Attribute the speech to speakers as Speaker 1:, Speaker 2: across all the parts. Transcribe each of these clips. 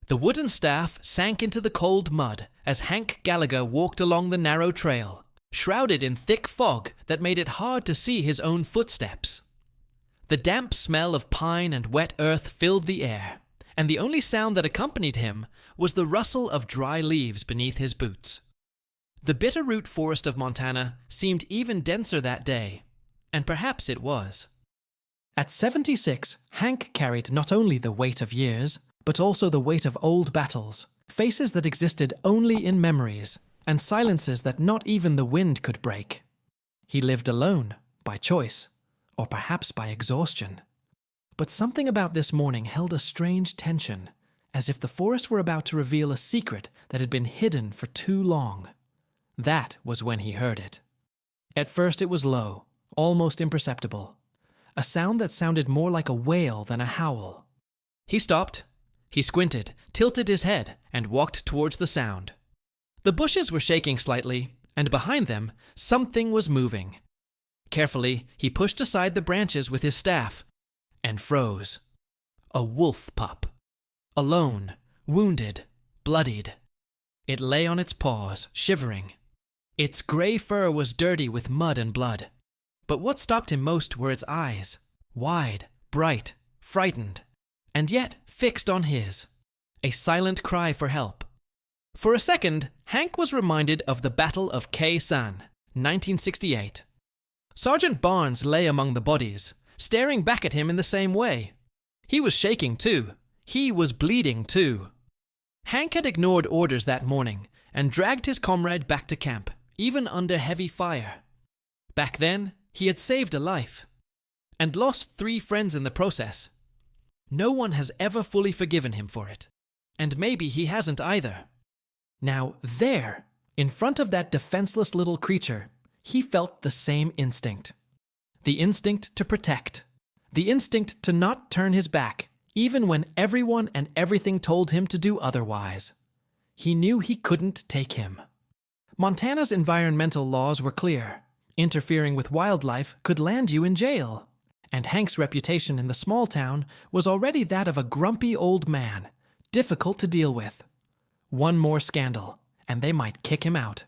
Speaker 1: The wooden staff sank into the cold mud as Hank Gallagher walked along the narrow trail, shrouded in thick fog that made it hard to see his own footsteps. The damp smell of pine and wet earth filled the air, and the only sound that accompanied him was the rustle of dry leaves beneath his boots. The Bitterroot Forest of Montana seemed even denser that day, and perhaps it was. At 76, Hank carried not only the weight of years, but also the weight of old battles, faces that existed only in memories, and silences that not even the wind could break. He lived alone, by choice, or perhaps by exhaustion. But something about this morning held a strange tension, as if the forest were about to reveal a secret that had been hidden for too long. That was when he heard it. At first it was low, almost imperceptible, a sound that sounded more like a wail than a howl. He stopped. He squinted, tilted his head, and walked towards the sound. The bushes were shaking slightly, and behind them, something was moving. Carefully, he pushed aside the branches with his staff, and froze. A wolf pup. Alone, wounded, bloodied. It lay on its paws, shivering. Its gray fur was dirty with mud and blood. But what stopped him most were its eyes, wide, bright, frightened, and yet fixed on his. A silent cry for help. For a second, Hank was reminded of the Battle of Khe Sanh, 1968. Sergeant Barnes lay among the bodies, staring back at him in the same way. He was shaking too. He was bleeding too. Hank had ignored orders that morning and dragged his comrade back to camp, even under heavy fire. Back then, he had saved a life, and lost 3 friends in the process. No one has ever fully forgiven him for it, and maybe he hasn't either. Now there, in front of that defenseless little creature, he felt the same instinct. The instinct to protect. The instinct to not turn his back, even when everyone and everything told him to do otherwise. He knew he couldn't take him. Montana's environmental laws were clear. Interfering with wildlife could land you in jail. And Hank's reputation in the small town was already that of a grumpy old man, difficult to deal with. One more scandal, and they might kick him out.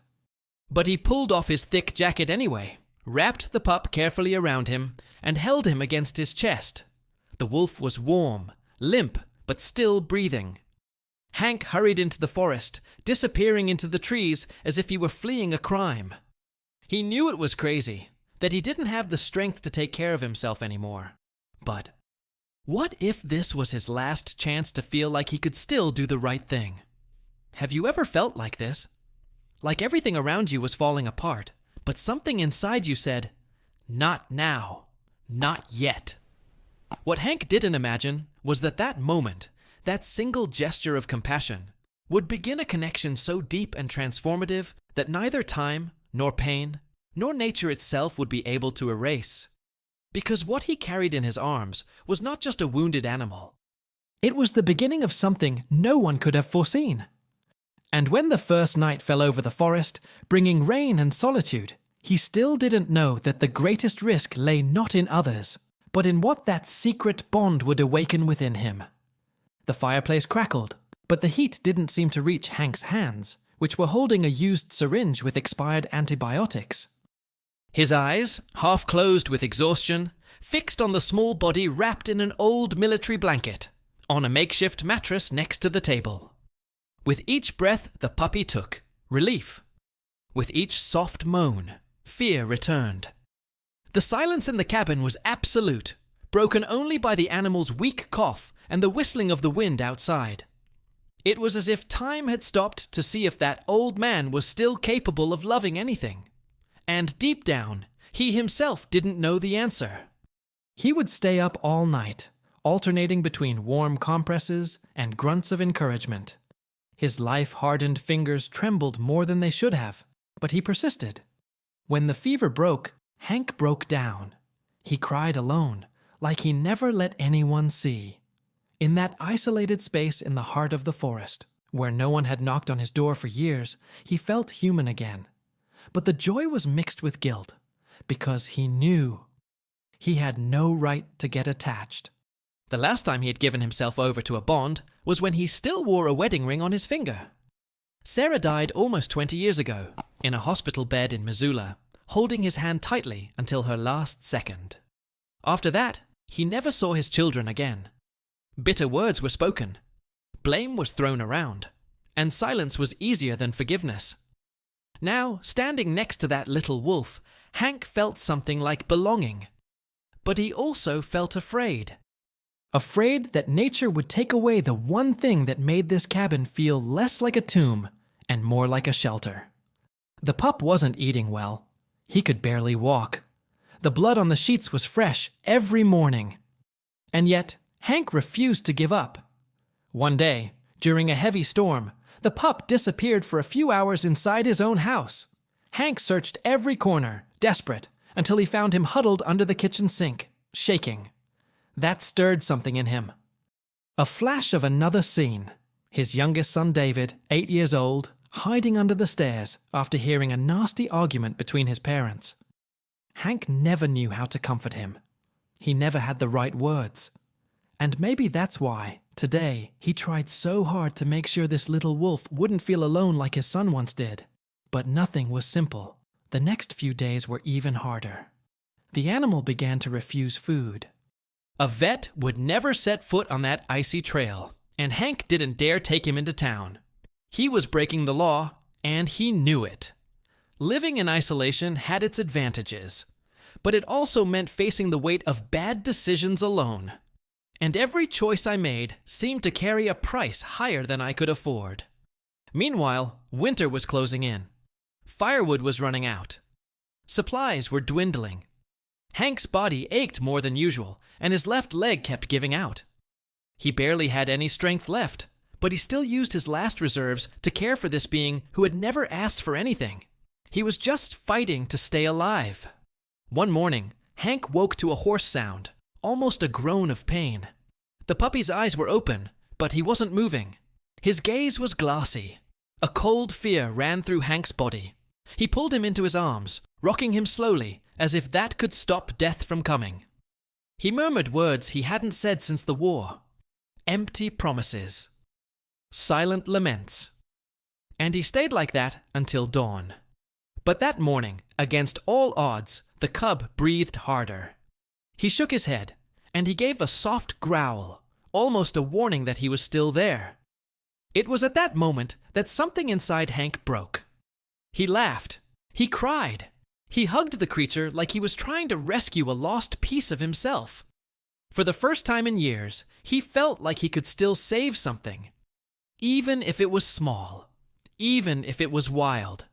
Speaker 1: But he pulled off his thick jacket anyway, wrapped the pup carefully around him, and held him against his chest. The wolf was warm, limp, but still breathing. Hank hurried into the forest, disappearing into the trees as if he were fleeing a crime. He knew it was crazy, that he didn't have the strength to take care of himself anymore. But what if this was his last chance to feel like he could still do the right thing? Have you ever felt like this? Like everything around you was falling apart, but something inside you said, "Not now, not yet." What Hank didn't imagine was that moment, that single gesture of compassion, would begin a connection so deep and transformative that neither time, nor pain, nor nature itself would be able to erase. Because what he carried in his arms was not just a wounded animal. It was the beginning of something no one could have foreseen. And when the first night fell over the forest, bringing rain and solitude, he still didn't know that the greatest risk lay not in others, but in what that secret bond would awaken within him. The fireplace crackled, but the heat didn't seem to reach Hank's hands, which were holding a used syringe with expired antibiotics. His eyes, half closed with exhaustion, fixed on the small body wrapped in an old military blanket, on a makeshift mattress next to the table. With each breath the puppy took, relief. With each soft moan, fear returned. The silence in the cabin was absolute, broken only by the animal's weak cough and the whistling of the wind outside. It was as if time had stopped to see if that old man was still capable of loving anything. And deep down, he himself didn't know the answer. He would stay up all night, alternating between warm compresses and grunts of encouragement. His life-hardened fingers trembled more than they should have, but he persisted. When the fever broke, Hank broke down. He cried alone, like he never let anyone see. In that isolated space in the heart of the forest, where no one had knocked on his door for years, he felt human again. But the joy was mixed with guilt, because he knew he had no right to get attached. The last time he had given himself over to a bond was when he still wore a wedding ring on his finger. Sarah died almost 20 years ago, in a hospital bed in Missoula, holding his hand tightly until her last second. After that, he never saw his children again. Bitter words were spoken. Blame was thrown around, and silence was easier than forgiveness. Now, standing next to that little wolf, Hank felt something like belonging. But he also felt afraid. Afraid that nature would take away the one thing that made this cabin feel less like a tomb and more like a shelter. The pup wasn't eating well. He could barely walk. The blood on the sheets was fresh every morning. And yet, Hank refused to give up. One day, during a heavy storm, the pup disappeared for a few hours inside his own house. Hank searched every corner, desperate, until he found him huddled under the kitchen sink, shaking. That stirred something in him. A flash of another scene. His youngest son David, 8 years old, hiding under the stairs after hearing a nasty argument between his parents. Hank never knew how to comfort him. He never had the right words. And maybe that's why, today, he tried so hard to make sure this little wolf wouldn't feel alone like his son once did. But nothing was simple. The next few days were even harder. The animal began to refuse food. A vet would never set foot on that icy trail, and Hank didn't dare take him into town. He was breaking the law, and he knew it. Living in isolation had its advantages, but it also meant facing the weight of bad decisions alone. And every choice I made seemed to carry a price higher than I could afford. Meanwhile, winter was closing in. Firewood was running out. Supplies were dwindling. Hank's body ached more than usual, and his left leg kept giving out. He barely had any strength left, but he still used his last reserves to care for this being who had never asked for anything. He was just fighting to stay alive. One morning, Hank woke to a hoarse sound, almost a groan of pain. The puppy's eyes were open, but he wasn't moving. His gaze was glassy. A cold fear ran through Hank's body. He pulled him into his arms, rocking him slowly, as if that could stop death from coming. He murmured words he hadn't said since the war. Empty promises. Silent laments. And he stayed like that until dawn. But that morning, against all odds, the cub breathed harder. He shook his head, and he gave a soft growl, almost a warning that he was still there. It was at that moment that something inside Hank broke. He laughed. He cried. He hugged the creature like he was trying to rescue a lost piece of himself. For the first time in years, he felt like he could still save something. Even if it was small. Even if it was wild.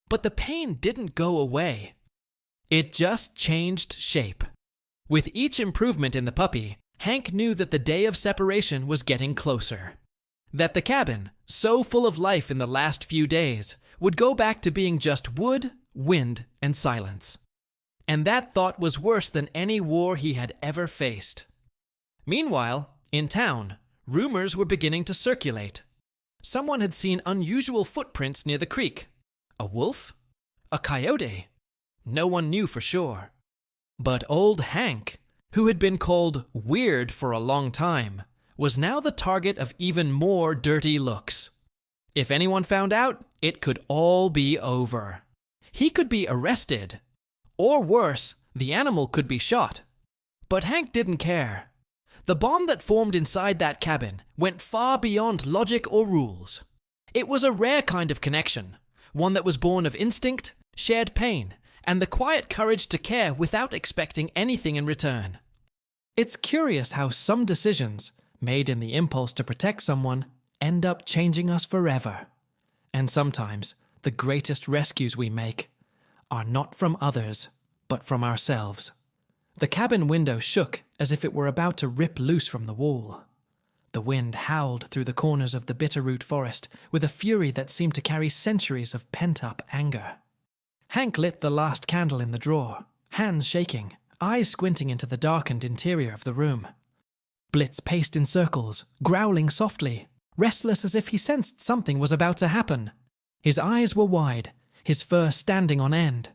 Speaker 1: But the pain didn't go away. It just changed shape. With each improvement in the puppy, Hank knew that the day of separation was getting closer. That the cabin, so full of life in the last few days, would go back to being just wood, wind, and silence. And that thought was worse than any war he had ever faced. Meanwhile, in town, rumors were beginning to circulate. Someone had seen unusual footprints near the creek. A wolf? A coyote? No one knew for sure. But old Hank, who had been called weird for a long time, was now the target of even more dirty looks. If anyone found out, it could all be over. He could be arrested. Or worse, the animal could be shot. But Hank didn't care. The bond that formed inside that cabin went far beyond logic or rules. It was a rare kind of connection, one that was born of instinct, shared pain, and the quiet courage to care without expecting anything in return. It's curious how some decisions, made in the impulse to protect someone, end up changing us forever. And sometimes, the greatest rescues we make are not from others, but from ourselves. The cabin window shook as if it were about to rip loose from the wall. The wind howled through the corners of the bitterroot forest with a fury that seemed to carry centuries of pent-up anger. Hank lit the last candle in the drawer, hands shaking, eyes squinting into the darkened interior of the room. Blitz paced in circles, growling softly, restless as if he sensed something was about to happen. His eyes were wide, his fur standing on end.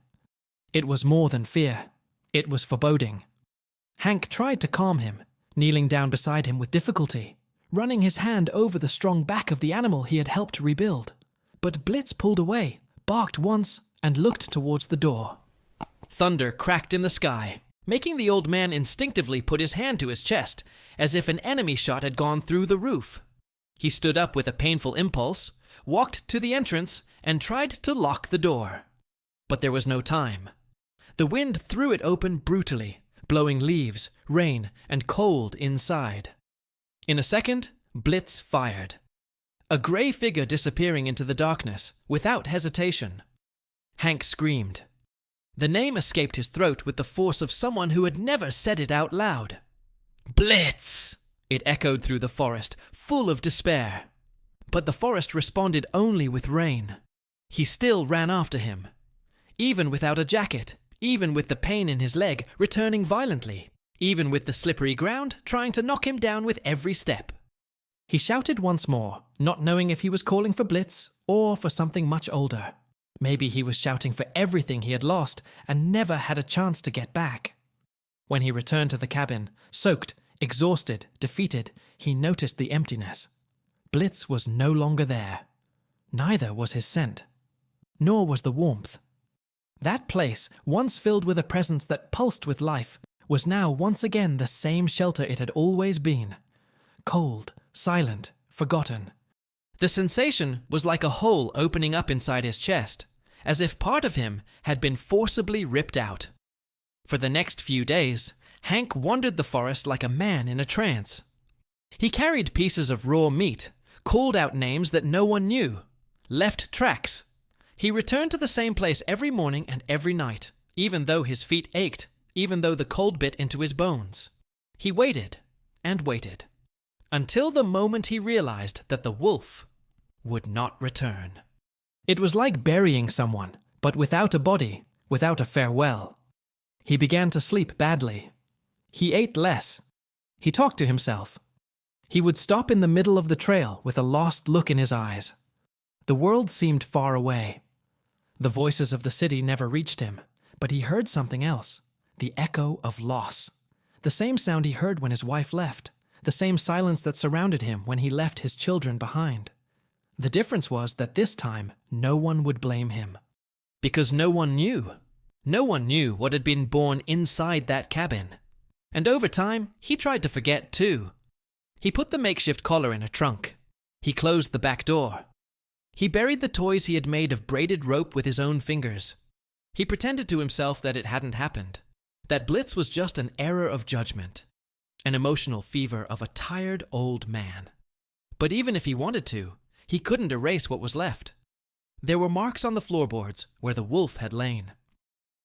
Speaker 1: It was more than fear. It was foreboding. Hank tried to calm him, kneeling down beside him with difficulty, running his hand over the strong back of the animal he had helped rebuild. But Blitz pulled away, barked once, and looked towards the door. Thunder cracked in the sky, making the old man instinctively put his hand to his chest, as if an enemy shot had gone through the roof. He stood up with a painful impulse, walked to the entrance, and tried to lock the door. But there was no time. The wind threw it open brutally, blowing leaves, rain, and cold inside. In a second, Blitz fired. A grey figure disappearing into the darkness, without hesitation. Hank screamed. The name escaped his throat with the force of someone who had never said it out loud. Blitz! It echoed through the forest, full of despair. But the forest responded only with rain. He still ran after him. Even without a jacket, even with the pain in his leg returning violently, even with the slippery ground trying to knock him down with every step. He shouted once more, not knowing if he was calling for Blitz or for something much older. Maybe he was shouting for everything he had lost and never had a chance to get back. When he returned to the cabin, soaked, exhausted, defeated, he noticed the emptiness. Blitz was no longer there. Neither was his scent. Nor was the warmth. That place, once filled with a presence that pulsed with life, was now once again the same shelter it had always been. Cold, silent, forgotten. The sensation was like a hole opening up inside his chest, as if part of him had been forcibly ripped out. For the next few days, Hank wandered the forest like a man in a trance. He carried pieces of raw meat, called out names that no one knew, left tracks. He returned to the same place every morning and every night, even though his feet ached, even though the cold bit into his bones. He waited and waited, until the moment he realized that the wolf would not return. It was like burying someone, but without a body, without a farewell. He began to sleep badly. He ate less. He talked to himself. He would stop in the middle of the trail with a lost look in his eyes. The world seemed far away. The voices of the city never reached him, but he heard something else, the echo of loss. The same sound he heard when his wife left, the same silence that surrounded him when he left his children behind. The difference was that this time no one would blame him. Because no one knew. No one knew what had been born inside that cabin. And over time, he tried to forget too. He put the makeshift collar in a trunk. He closed the back door. He buried the toys he had made of braided rope with his own fingers. He pretended to himself that it hadn't happened, that Blitz was just an error of judgment, an emotional fever of a tired old man. But even if he wanted to, he couldn't erase what was left. There were marks on the floorboards where the wolf had lain.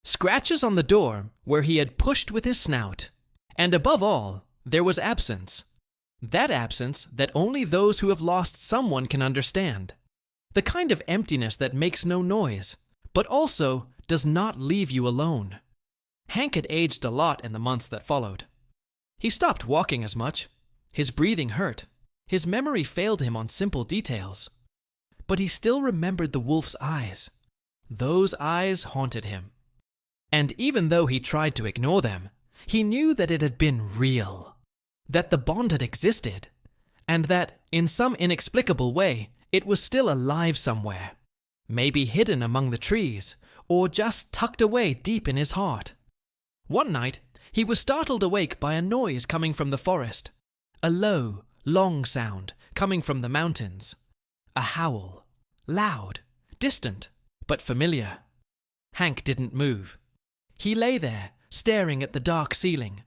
Speaker 1: Scratches on the door where he had pushed with his snout. And above all, there was absence. That absence that only those who have lost someone can understand. The kind of emptiness that makes no noise, but also does not leave you alone. Hank had aged a lot in the months that followed. He stopped walking as much. His breathing hurt. His memory failed him on simple details. But he still remembered the wolf's eyes. Those eyes haunted him. And even though he tried to ignore them, he knew that it had been real. That the bond had existed. And that, in some inexplicable way, it was still alive somewhere. Maybe hidden among the trees, or just tucked away deep in his heart. One night, he was startled awake by a noise coming from the forest. A low, long sound coming from the mountains. A howl. Loud, distant, but familiar. Hank didn't move. He lay there, staring at the dark ceiling.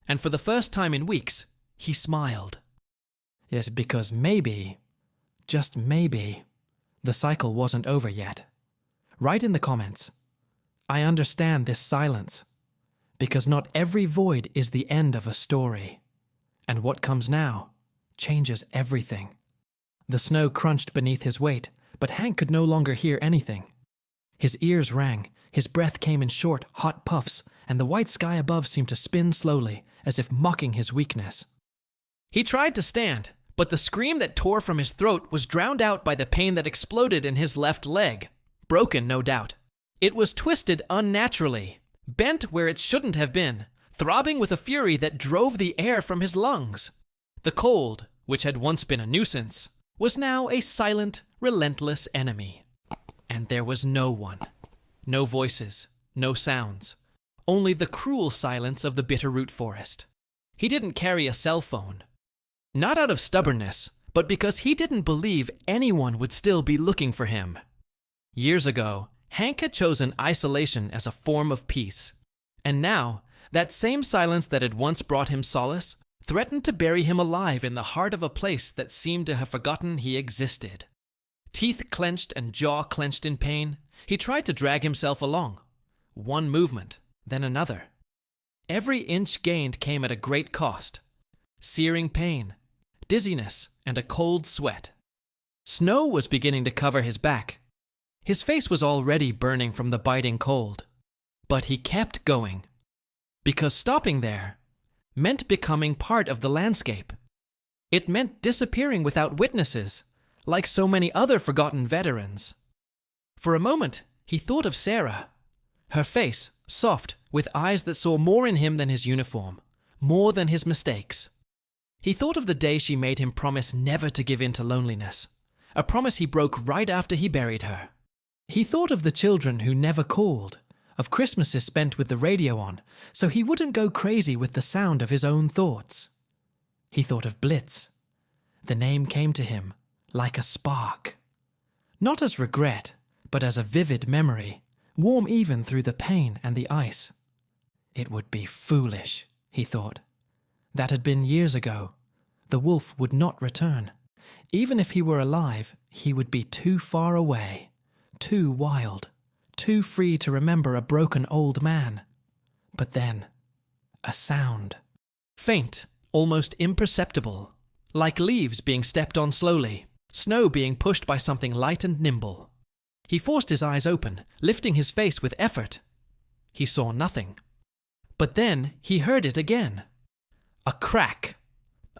Speaker 1: And for the first time in weeks, he smiled. Yes, because maybe, just maybe, the cycle wasn't over yet. Write in the comments, I understand this silence, because not every void is the end of a story. And what comes now changes everything. The snow crunched beneath his weight, but Hank could no longer hear anything. His ears rang, his breath came in short, hot puffs, and the white sky above seemed to spin slowly, as if mocking his weakness. He tried to stand, but the scream that tore from his throat was drowned out by the pain that exploded in his left leg. Broken, no doubt. It was twisted unnaturally, bent where it shouldn't have been, throbbing with a fury that drove the air from his lungs. The cold, which had once been a nuisance, was now a silent, relentless enemy. And there was no one. No voices, no sounds. Only the cruel silence of the bitterroot forest. He didn't carry a cell phone. Not out of stubbornness, but because he didn't believe anyone would still be looking for him. Years ago, Hank had chosen isolation as a form of peace. And now, that same silence that had once brought him solace threatened to bury him alive in the heart of a place that seemed to have forgotten he existed. Teeth clenched and jaw clenched in pain, he tried to drag himself along. One movement, then another. Every inch gained came at a great cost. Searing pain, dizziness, and a cold sweat. Snow was beginning to cover his back. His face was already burning from the biting cold. But he kept going. Because stopping there meant becoming part of the landscape. It meant disappearing without witnesses, like so many other forgotten veterans. For a moment, he thought of Sarah. Her face, soft, with eyes that saw more in him than his uniform, more than his mistakes. He thought of the day she made him promise never to give in to loneliness, a promise he broke right after he buried her. He thought of the children who never called, of Christmases spent with the radio on, so he wouldn't go crazy with the sound of his own thoughts. He thought of Blitz. The name came to him like a spark. Not as regret, but as a vivid memory, warm even through the pain and the ice. It would be foolish, he thought. That had been years ago. The wolf would not return. Even if he were alive, he would be too far away, too wild, too free to remember a broken old man. But then, a sound. Faint, almost imperceptible, like leaves being stepped on slowly, snow being pushed by something light and nimble. He forced his eyes open, lifting his face with effort. He saw nothing. But then he heard it again. A crack.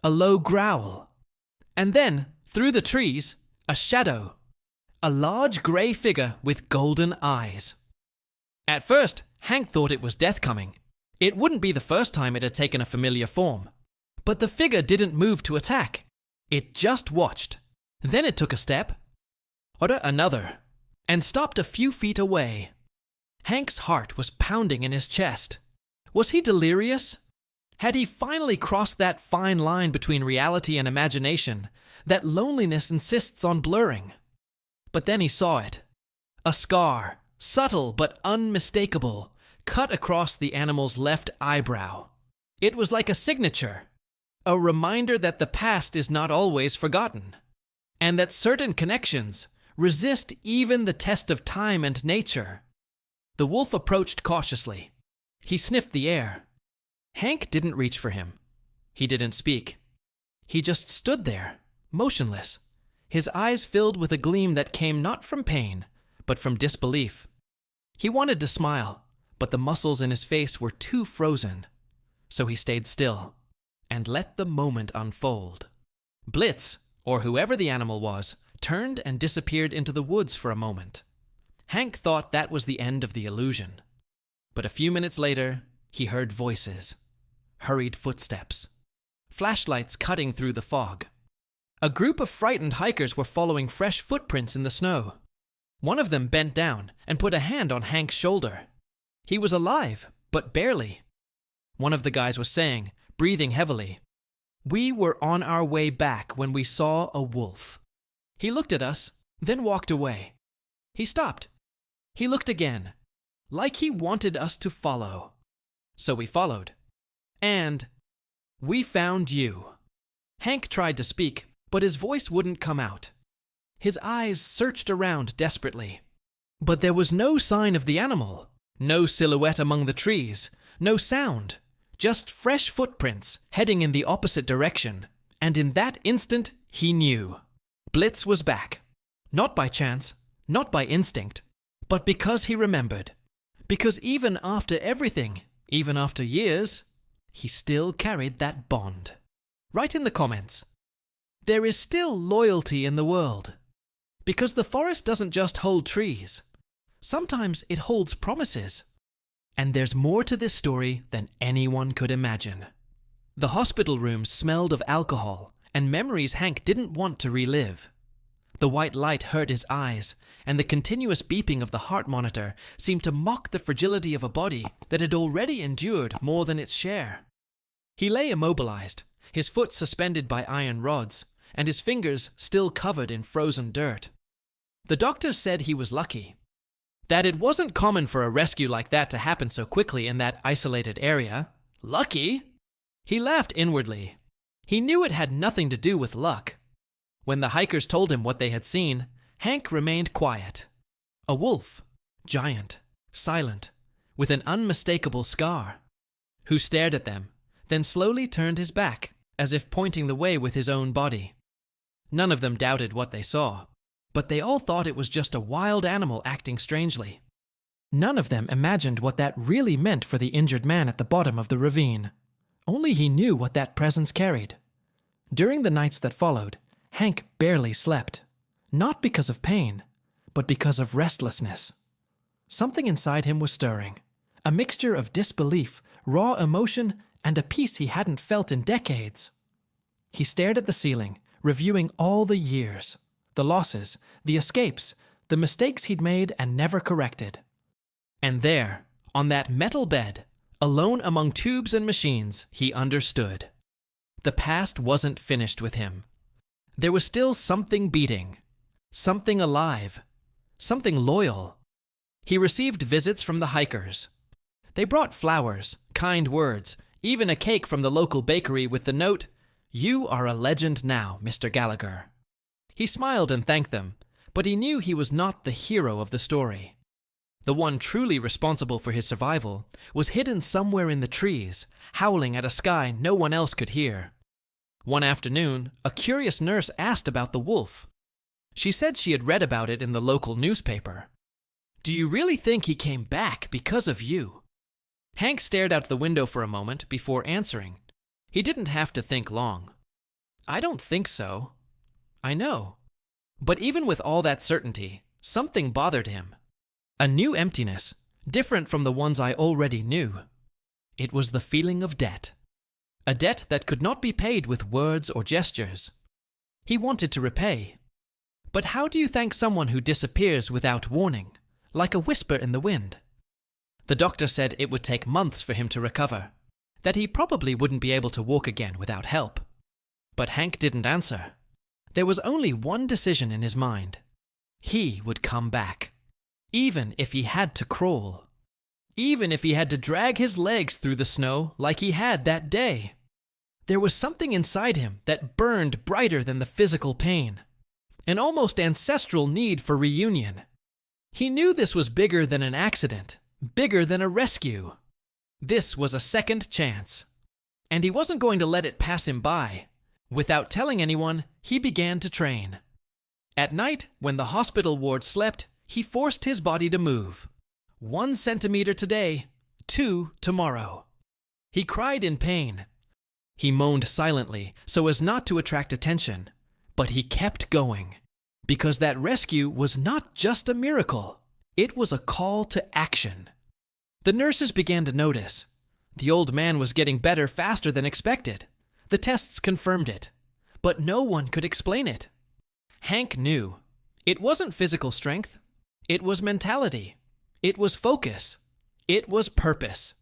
Speaker 1: A low growl. And then, through the trees, a shadow. A large grey figure with golden eyes. At first, Hank thought it was death coming. It wouldn't be the first time it had taken a familiar form. But the figure didn't move to attack. It just watched. Then it took a step. Or another. And stopped a few feet away. Hank's heart was pounding in his chest. Was he delirious? Had he finally crossed that fine line between reality and imagination that loneliness insists on blurring? But then he saw it. A scar, subtle but unmistakable, cut across the animal's left eyebrow. It was like a signature, a reminder that the past is not always forgotten, and that certain connections resist even the test of time and nature. The wolf approached cautiously. He sniffed the air. Hank didn't reach for him. He didn't speak. He just stood there, motionless, his eyes filled with a gleam that came not from pain, but from disbelief. He wanted to smile, but the muscles in his face were too frozen. So he stayed still and let the moment unfold. Blitz, or whoever the animal was, turned and disappeared into the woods for a moment. Hank thought that was the end of the illusion. But a few minutes later, he heard voices, hurried footsteps, flashlights cutting through the fog. A group of frightened hikers were following fresh footprints in the snow. One of them bent down and put a hand on Hank's shoulder. He was alive, but barely. One of the guys was saying, breathing heavily, "We were on our way back when we saw a wolf." He looked at us, then walked away. He stopped. He looked again, like he wanted us to follow. So we followed. And we found you. Hank tried to speak, but his voice wouldn't come out. His eyes searched around desperately. But there was no sign of the animal, no silhouette among the trees, no sound, just fresh footprints heading in the opposite direction. And in that instant, he knew. Blitz was back. Not by chance, not by instinct, but because he remembered. Because even after everything, even after years, he still carried that bond. Write in the comments. There is still loyalty in the world. Because the forest doesn't just hold trees. Sometimes it holds promises. And there's more to this story than anyone could imagine. The hospital room smelled of alcohol and memories Hank didn't want to relive. The white light hurt his eyes, and the continuous beeping of the heart monitor seemed to mock the fragility of a body that had already endured more than its share. He lay immobilized, his foot suspended by iron rods, and his fingers still covered in frozen dirt. The doctors said he was lucky, that it wasn't common for a rescue like that to happen so quickly in that isolated area. Lucky? He laughed inwardly. He knew it had nothing to do with luck. When the hikers told him what they had seen, Hank remained quiet. A wolf, giant, silent, with an unmistakable scar, who stared at them, then slowly turned his back, as if pointing the way with his own body. None of them doubted what they saw, but they all thought it was just a wild animal acting strangely. None of them imagined what that really meant for the injured man at the bottom of the ravine. Only he knew what that presence carried. During the nights that followed, Hank barely slept, not because of pain, but because of restlessness. Something inside him was stirring, a mixture of disbelief, raw emotion, and a peace he hadn't felt in decades. He stared at the ceiling, reviewing all the years, the losses, the escapes, the mistakes he'd made and never corrected. And there, on that metal bed, alone among tubes and machines, he understood. The past wasn't finished with him. There was still something beating, something alive, something loyal. He received visits from the hikers. They brought flowers, kind words, even a cake from the local bakery with the note, "You are a legend now, Mr. Gallagher." He smiled and thanked them, but he knew he was not the hero of the story. The one truly responsible for his survival was hidden somewhere in the trees, howling at a sky no one else could hear. One afternoon, a curious nurse asked about the wolf. She said she had read about it in the local newspaper. "Do you really think he came back because of you?" Hank stared out the window for a moment before answering. He didn't have to think long. "I don't think so." "I know." But even with all that certainty, something bothered him. A new emptiness, different from the ones I already knew. It was the feeling of debt. A debt that could not be paid with words or gestures. He wanted to repay. But how do you thank someone who disappears without warning, like a whisper in the wind? The doctor said it would take months for him to recover, that he probably wouldn't be able to walk again without help. But Hank didn't answer. There was only one decision in his mind. He would come back, even if he had to crawl, even if he had to drag his legs through the snow like he had that day. There was something inside him that burned brighter than the physical pain, an almost ancestral need for reunion. He knew this was bigger than an accident, bigger than a rescue. This was a second chance, and he wasn't going to let it pass him by. Without telling anyone, he began to train. At night, when the hospital ward slept, he forced his body to move. 1 centimeter today, 2 tomorrow. He cried in pain. He moaned silently so as not to attract attention, but he kept going, because that rescue was not just a miracle. It was a call to action. The nurses began to notice. The old man was getting better faster than expected. The tests confirmed it, but no one could explain it. Hank knew. It wasn't physical strength. It was mentality. It was focus. It was purpose.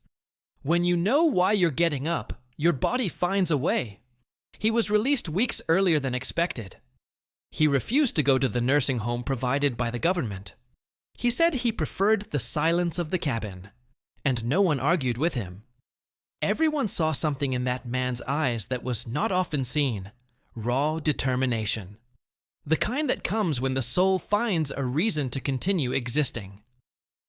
Speaker 1: When you know why you're getting up, your body finds a way. He was released weeks earlier than expected. He refused to go to the nursing home provided by the government. He said he preferred the silence of the cabin, and no one argued with him. Everyone saw something in that man's eyes that was not often seen: raw determination. The kind that comes when the soul finds a reason to continue existing.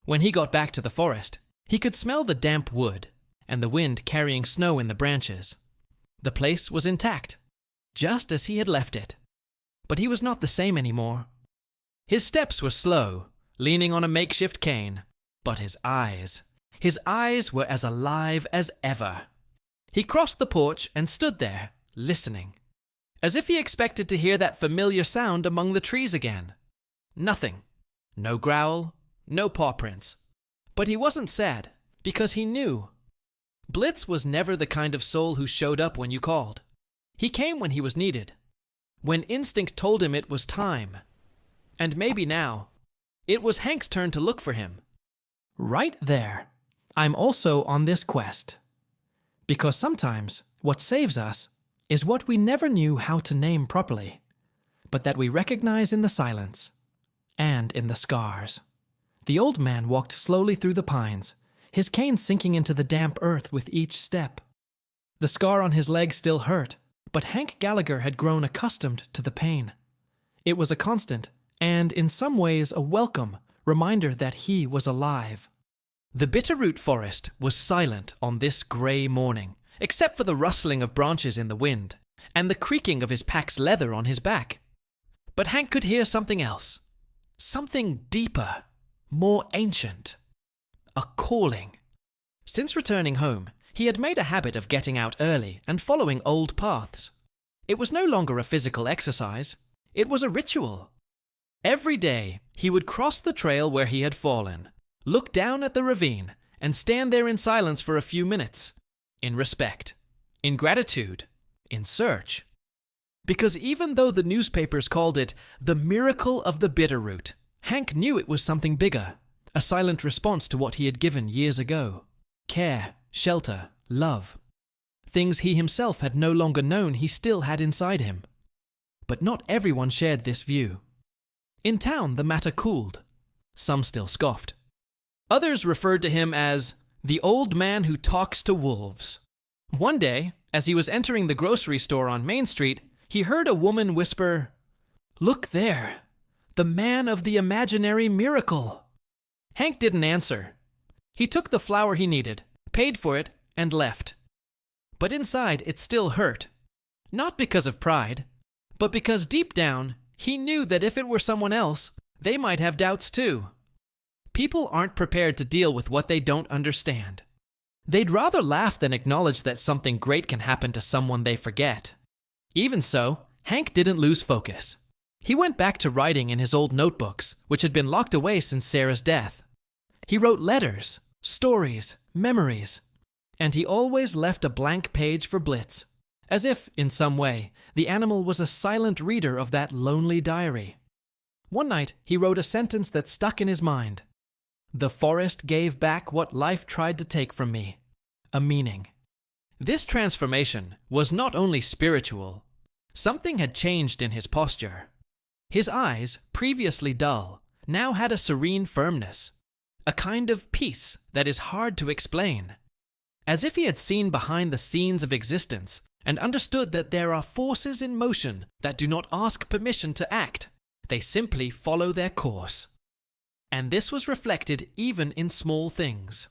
Speaker 1: When he got back to the forest, he could smell the damp wood and the wind carrying snow in the branches. The place was intact, just as he had left it. But he was not the same anymore. His steps were slow, leaning on a makeshift cane, but his eyes were as alive as ever. He crossed the porch and stood there, listening, as if he expected to hear that familiar sound among the trees again. Nothing. No growl, no paw prints. But he wasn't sad. because he knew. Blitz was never the kind of soul who showed up when you called. He came when he was needed, when instinct told him it was time. And maybe now, it was Hank's turn to look for him. Right there, I'm also on this quest. Because sometimes what saves us is what we never knew how to name properly, but that we recognize in the silence and in the scars. The old man walked slowly through the pines, his cane sinking into the damp earth with each step. The scar on his leg still hurt, but Hank Gallagher had grown accustomed to the pain. It was a constant, and in some ways a welcome, reminder that he was alive. The bitterroot forest was silent on this grey morning, except for the rustling of branches in the wind, and the creaking of his pack's leather on his back. But Hank could hear something else. Something deeper, more ancient. A calling. Since returning home, he had made a habit of getting out early and following old paths. It was no longer a physical exercise. It was a ritual. Every day, he would cross the trail where he had fallen, look down at the ravine, and stand there in silence for a few minutes, in respect, in gratitude, in search. Because even though the newspapers called it the miracle of the bitterroot, Hank knew it was something bigger, a silent response to what he had given years ago. Care, shelter, love. Things he himself had no longer known he still had inside him. But not everyone shared this view. In town, the matter cooled. Some still scoffed. Others referred to him as the old man who talks to wolves. One day, as he was entering the grocery store on Main Street, he heard a woman whisper, "Look there, the man of the imaginary miracle." Hank didn't answer. He took the flour he needed, paid for it, and left. But inside, it still hurt. Not because of pride, but because deep down, he knew that if it were someone else, they might have doubts too. People aren't prepared to deal with what they don't understand. They'd rather laugh than acknowledge that something great can happen to someone they forget. Even so, Hank didn't lose focus. He went back to writing in his old notebooks, which had been locked away since Sarah's death. He wrote letters, stories, memories, and he always left a blank page for Blitz, as if, in some way, the animal was a silent reader of that lonely diary. One night, he wrote a sentence that stuck in his mind. "The forest gave back what life tried to take from me, a meaning." This transformation was not only spiritual. Something had changed in his posture. His eyes, previously dull, now had a serene firmness, a kind of peace that is hard to explain. As if he had seen behind the scenes of existence and understood that there are forces in motion that do not ask permission to act. They simply follow their course. And this was reflected even in small things.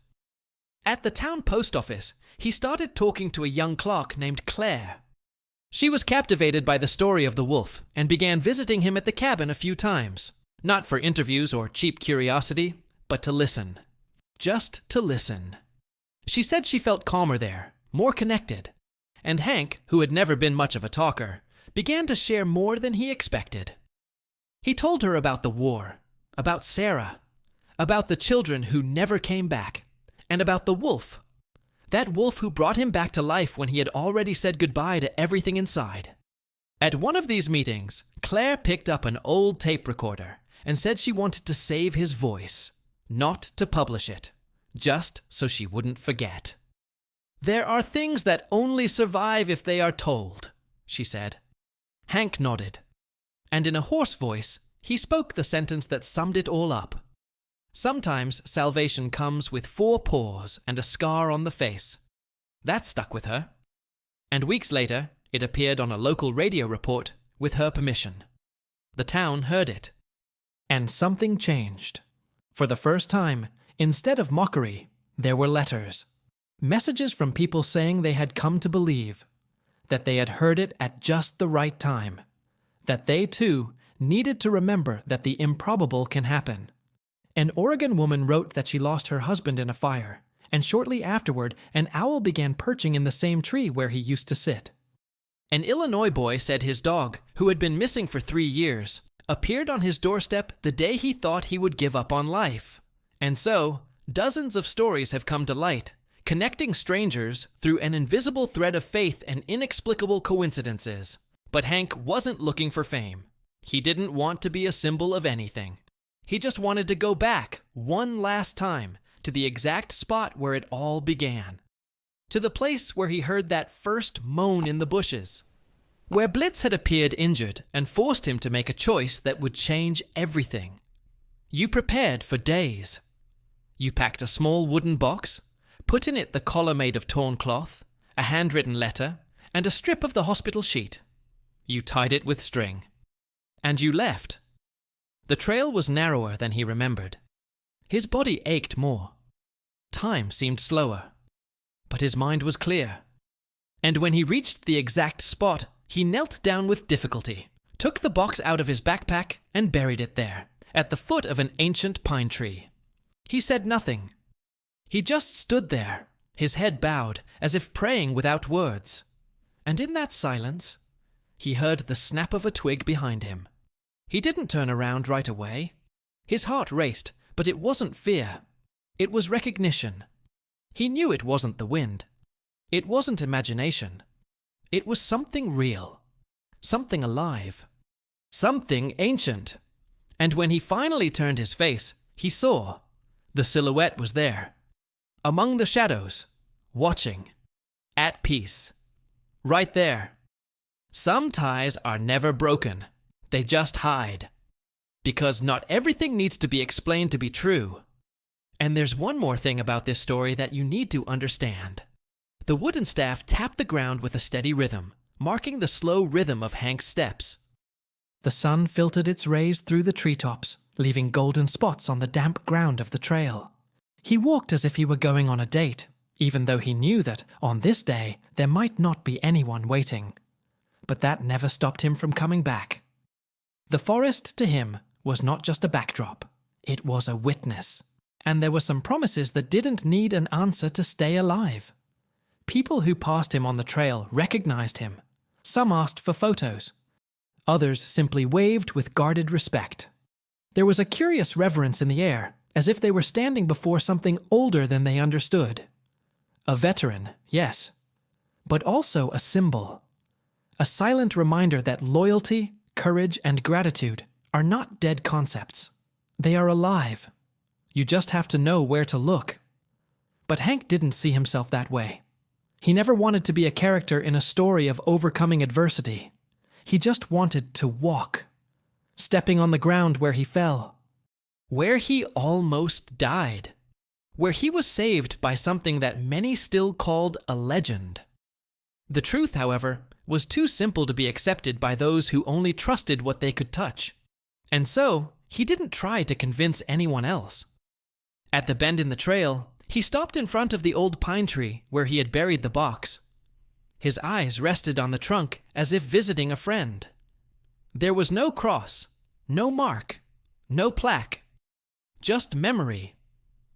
Speaker 1: At the town post office, he started talking to a young clerk named Claire. She was captivated by the story of the wolf and began visiting him at the cabin a few times, not for interviews or cheap curiosity, but to listen. Just to listen. She said she felt calmer there, more connected, and Hank, who had never been much of a talker, began to share more than he expected. He told her about the war, about Sarah, about the children who never came back, and about the wolf. That wolf who brought him back to life when he had already said goodbye to everything inside. At one of these meetings, Claire picked up an old tape recorder and said she wanted to save his voice, not to publish it, just so she wouldn't forget. "There are things that only survive if they are told," she said. Hank nodded, and in a hoarse voice, he spoke the sentence that summed it all up. Sometimes salvation comes with 4 paws and a scar on the face. That stuck with her. And weeks later, it appeared on a local radio report with her permission. The town heard it. And something changed. For the first time, instead of mockery, there were letters. Messages from people saying they had come to believe, that they had heard it at just the right time, that they, too, needed to remember that the improbable can happen. An Oregon woman wrote that she lost her husband in a fire, and shortly afterward, an owl began perching in the same tree where he used to sit. An Illinois boy said his dog, who had been missing for 3 years, appeared on his doorstep the day he thought he would give up on life. And so, Dozens of stories have come to light, connecting strangers through an invisible thread of faith and inexplicable coincidences. But Hank wasn't looking for fame. He didn't want to be a symbol of anything. He just wanted to go back one last time to the exact spot where it all began. To the place where he heard that first moan in the bushes. Where Blitz had appeared injured and forced him to make a choice that would change everything. You prepared for days. You packed a small wooden box, put in it the collar made of torn cloth, a handwritten letter, and a strip of the hospital sheet. You tied it with string. And you left. The trail was narrower than he remembered. His body ached more. Time seemed slower. But his mind was clear. And when he reached the exact spot, he knelt down with difficulty, took the box out of his backpack, and buried it there, at the foot of an ancient pine tree. He said nothing. He just stood there, his head bowed, as if praying without words. And in that silence, he heard the snap of a twig behind him. He didn't turn around right away. His heart raced, but it wasn't fear. It was recognition. He knew it wasn't the wind. It wasn't imagination. It was something real. Something alive. Something ancient. And when he finally turned his face, he saw. The silhouette was there. Among the shadows. Watching. At peace. Right there. Some ties are never broken. They just hide. Because not everything needs to be explained to be true. And there's one more thing about this story that you need to understand. The wooden staff tapped the ground with a steady rhythm, marking the slow rhythm of Hank's steps. The sun filtered its rays through the treetops, leaving golden spots on the damp ground of the trail. He walked as if he were going on a date, even though he knew that, on this day, there might not be anyone waiting. But that never stopped him from coming back. The forest, to him, was not just a backdrop. It was a witness. And there were some promises that didn't need an answer to stay alive. People who passed him on the trail recognized him. Some asked for photos. Others simply waved with guarded respect. There was a curious reverence in the air, as if they were standing before something older than they understood. A veteran, yes, but also a symbol. A silent reminder that loyalty, courage, and gratitude are not dead concepts. They are alive. You just have to know where to look. But Hank didn't see himself that way. He never wanted to be a character in a story of overcoming adversity. He just wanted to walk, stepping on the ground where he fell, where he almost died, where he was saved by something that many still called a legend. The truth, however, was too simple to be accepted by those who only trusted what they could touch. And so, he didn't try to convince anyone else. At the bend in the trail, he stopped in front of the old pine tree where he had buried the box. His eyes rested on the trunk as if visiting a friend. There was no cross, no mark, no plaque, just memory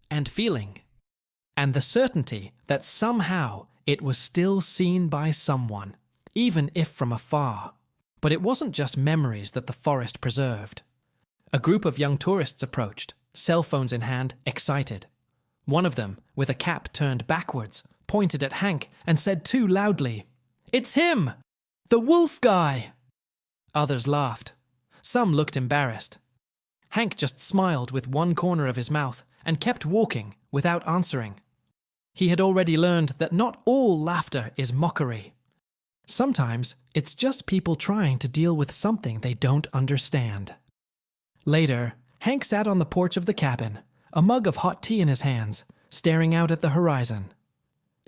Speaker 1: and feeling, and the certainty that somehow it was still seen by someone, even if from afar. But it wasn't just memories that the forest preserved. A group of young tourists approached, cell phones in hand, excited. One of them, with a cap turned backwards, pointed at Hank and said too loudly, "It's him! The wolf guy!" Others laughed. Some looked embarrassed. Hank just smiled with one corner of his mouth and kept walking without answering. He had already learned that not all laughter is mockery. Sometimes it's just people trying to deal with something they don't understand. Later, Hank sat on the porch of the cabin, a mug of hot tea in his hands, staring out at the horizon.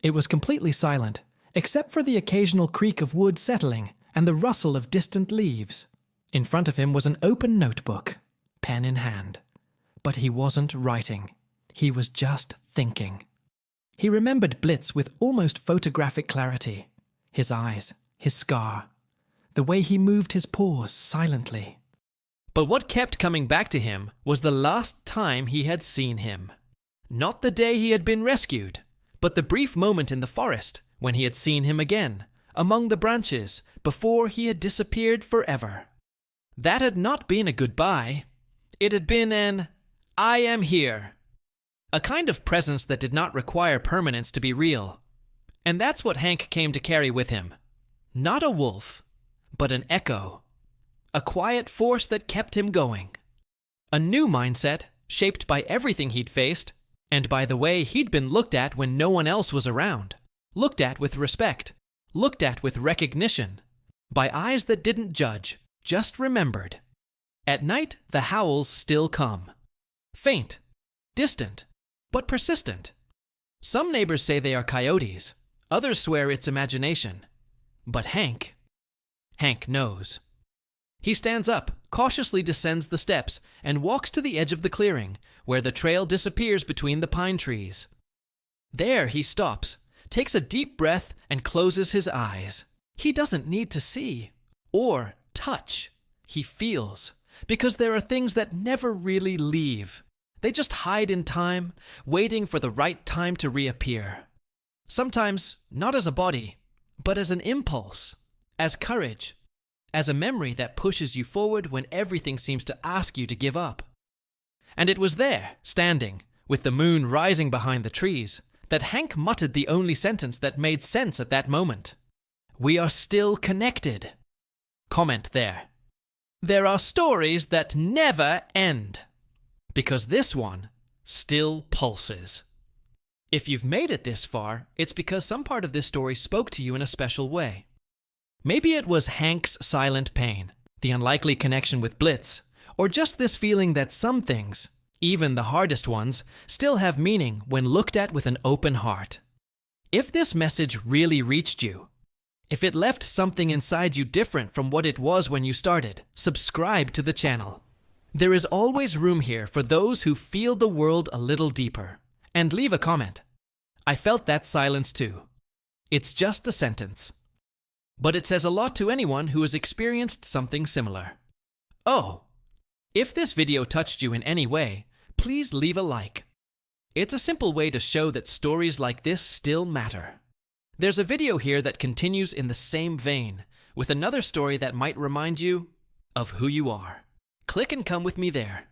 Speaker 1: It was completely silent, except for the occasional creak of wood settling and the rustle of distant leaves. In front of him was an open notebook, pen in hand. But he wasn't writing. He was just thinking. He remembered Blitz with almost photographic clarity. His eyes, his scar, the way he moved his paws silently. But what kept coming back to him was the last time he had seen him. Not the day he had been rescued, but the brief moment in the forest when he had seen him again, among the branches, before he had disappeared forever. That had not been a goodbye. It had been an "I am here." a kind of presence that did not require permanence to be real. And that's what Hank came to carry with him. Not a wolf, but an echo. A quiet force that kept him going. A new mindset, shaped by everything he'd faced, and by the way he'd been looked at when no one else was around. Looked at with respect. Looked at with recognition. By eyes that didn't judge, just remembered. At night, the howls still come. Faint, distant, but persistent. Some neighbors say they are coyotes. Others swear it's imagination. But Hank knows. He stands up, cautiously descends the steps, and walks to the edge of the clearing, where the trail disappears between the pine trees. There he stops, takes a deep breath, and closes his eyes. He doesn't need to see or touch. He feels, because there are things that never really leave. They just hide in time, waiting for the right time to reappear. Sometimes not as a body, but as an impulse, as courage, as a memory that pushes you forward when everything seems to ask you to give up. And it was there, standing, with the moon rising behind the trees, that Hank muttered the only sentence that made sense at that moment. We are still connected. Comment there. There are stories that never end. Because this one still pulses. If you've made it this far, it's because some part of this story spoke to you in a special way. Maybe it was Hank's silent pain, the unlikely connection with Blitz, or just this feeling that some things, even the hardest ones, still have meaning when looked at with an open heart. If this message really reached you, if it left something inside you different from what it was when you started, subscribe to the channel. There is always room here for those who feel the world a little deeper. And leave a comment. I felt that silence too. It's just a sentence. But it says a lot to anyone who has experienced something similar. Oh, if this video touched you in any way, please leave a like. It's a simple way to show that stories like this still matter. There's a video here that continues in the same vein, with another story that might remind you of who you are. Click and come with me there.